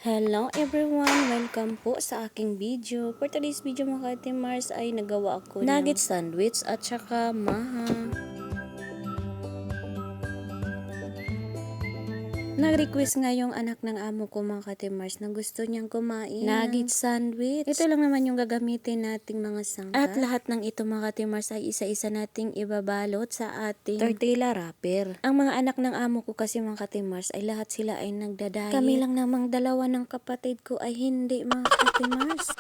Hello everyone! Welcome po sa aking video. For today's video mga Ate Mars ay nagawa ako nugget sandwich at saka maha. Nag-request nga yung anak ng amo ko mga Ate Mars na gusto niyang kumain nugget sandwich. Ito lang naman yung gagamitin nating mga sangkap. At lahat ng ito mga Ate Mars ay isa-isa nating ibabalot sa ating tortilla wrapper. Ang mga anak ng amo ko kasi mga Ate Mars ay lahat sila ay nagda-diet. Kami lang namang dalawa ng kapatid ko ay hindi mga Ate Mars.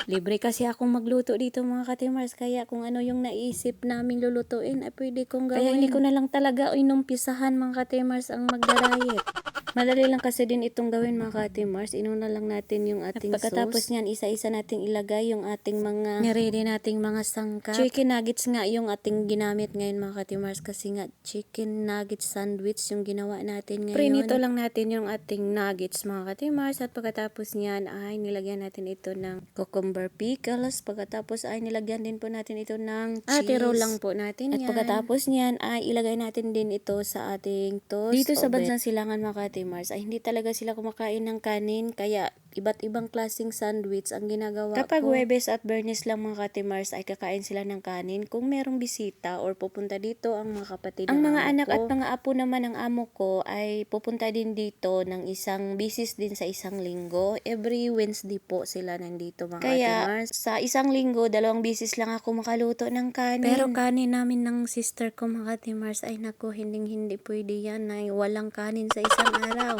Libre kasi akong magluto dito mga Ate Mars, kaya kung ano yung naisip naming lulutuin ay pwede kong gawin. Kaya hindi ko na lang talaga inumpisahan mga Ate Mars ang magda-diet. Madali lang kasi din itong gawin mga Ate Mars. Inuna lang natin yung ating pagkatapos niyan, isa-isa nating ilagay yung ating mga niredy nating mga sangkap. Chicken nuggets nga yung ating ginamit ngayon mga Ate Mars, kasi nga chicken nuggets sandwich yung ginawa natin ngayon. Prinito lang natin yung ating nuggets mga Ate Mars, at pagkatapos niyan ay nilagyan natin ito ng cucumber pickles. Pagkatapos ay nilagyan din po natin ito ng cheese. Atiro lang po natin yan. At pagkatapos niyan ay ilagay natin din ito sa ating toast. Dito sa bansang Silangan mga Ate Mars ay hindi talaga sila kumakain ng kanin, kaya iba't ibang klaseng sandwich ang ginagawa Kapag ko. Huwebes at Biyernes lang mga Ate Mars ay kakain sila ng kanin kung merong bisita or pupunta dito ang mga kapatid Ang ng mga amo anak ko. at mga apo naman ng amo ko ay pupunta din dito ng isang bisis din sa isang linggo. Every Wednesday po sila nandito mga Kaya Ate Mars. sa isang linggo, 2 bisis lang ako makaluto ng kanin. Pero kanin namin ng sister ko mga Ate Mars ay naku, hindi pwede yan ay walang kanin sa isang araw.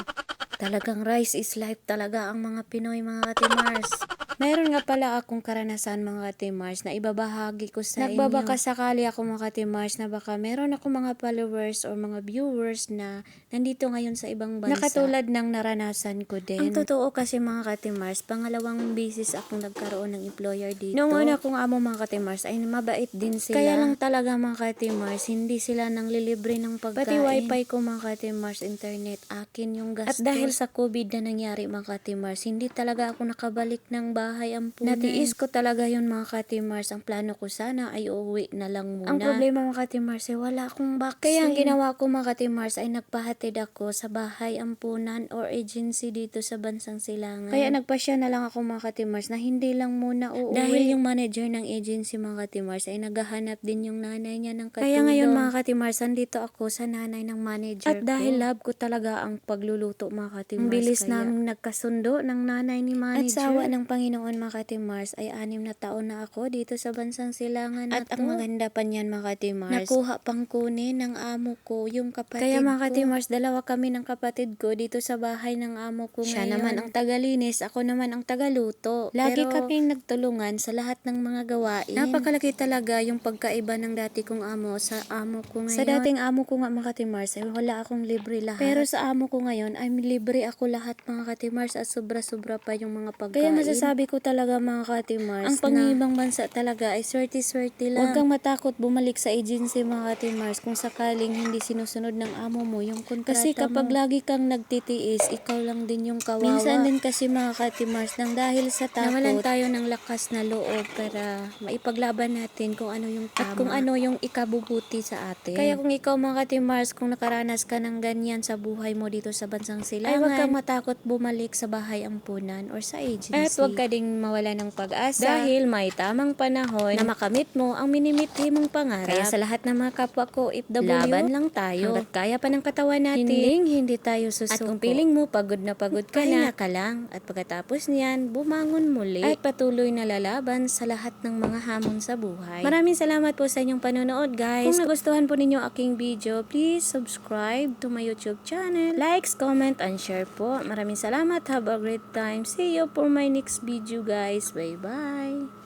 Talagang rice is life talaga ang mga Pinoy mga Ate Mars. Mayroon nga pala akong karanasan mga Ate Mars na ibabahagi ko sa inyo. Nagbabaka sakali ako mga Ate Mars na baka meron ako mga followers or mga viewers na nandito ngayon sa ibang bansa. Nakatulad ng naranasan ko din. Ang totoo kasi mga Ate Mars, pangalawang bisis akong nagkaroon ng employer dito. Noong una kong amo mga Ate Mars ay mabait din sila. Kaya lang talaga mga Ate Mars, hindi sila nang lilibre ng pagkain. Pati wifi ko mga Ate Mars, internet, akin yung gastos. At dahil sa COVID na nangyari mga Ate Mars, hindi talaga ako nakabalik ng bahay ampunan. Natiis ko talaga yun mga Ate Mars. Ang plano ko sana ay uuwi na lang muna. Ang problema mga Ate Mars ay wala akong vaccine. Kaya ang ginawa ko mga Ate Mars ay nagpahatid ako sa bahay ampunan or agency dito sa bansang Silangan. Kaya nagpasya na lang ako mga Ate Mars na hindi lang muna uuwi. Dahil yung manager ng agency mga Ate Mars ay naghahanap din yung nanay niya ng katulong. Kaya ngayon mga Ate Mars, andito ako sa nanay ng manager ko. At dahil love ko talaga ang pagluluto mga Ate Mars. Ang bilis naming nagkasundo ng nanay ni manager. At sa awa ng Panginoon mga Ate Mars ay 6 na taon na ako dito sa bansang Silangan na At to. ang maganda pa niyan mga Ate Mars, Nakuha pang kunin ng amo ko yung kapatid ko. Kaya mga Ate Mars, dalawa kami ng kapatid ko dito sa bahay ng amo ko Siya ngayon. naman ang tagalinis, ako naman ang tagaluto. Lagi kaming nagtulungan sa lahat ng mga gawain. Napakalaki talaga yung pagkaiba ng dati kong amo sa amo ko ngayon. Sa dating amo ko nga mga Ate Mars ay wala akong libre lahat. Pero sa amo ko ngayon ay libre ako lahat mga Ate Mars, at sobra-sobra pa yung mga pagkain. Kaya masasabi ko talaga mga Ate Mars, ang pangibang bansa talaga ay swerte-swerte lang. Huwag kang matakot bumalik sa agency mga Ate Mars kung sakaling hindi sinusunod ng amo mo yung kontrata mo. Kasi kapag lagi kang nagtitiis, ikaw lang din yung kawawa. Minsan din kasi mga Ate Mars, nang dahil sa takot, nawalan tayo ng lakas na loob para maipaglaban natin kung ano yung tama at kung ano yung ikabubuti sa atin. Kaya kung ikaw mga Ate Mars, kung nakaranas ka ng ganyan sa buhay mo dito sa bansang Silangan, ay huwag kang matakot bumalik sa bahay ampunan or sa agency. At huwag ka ding mawala ng pag-asa dahil may tamang panahon na makamit mo ang minimithi mong pangarap. Kaya sa lahat ng mga kapwa ko OFW, laban lang tayo. Hanggat kaya pa ng katawan natin, hindi tayo susuko. At kung feeling mo pagod na pagod ka na, pahinga ka lang. At pagkatapos niyan, bumangon muli at patuloy na lalaban sa lahat ng mga hamon sa buhay. Maraming salamat po sa inyong panonood guys. Kung nagustuhan po ninyo aking video, please subscribe to my YouTube channel. Likes, comment, and share po. Maraming salamat. Have a great time. See you for my next video guys. Bye bye.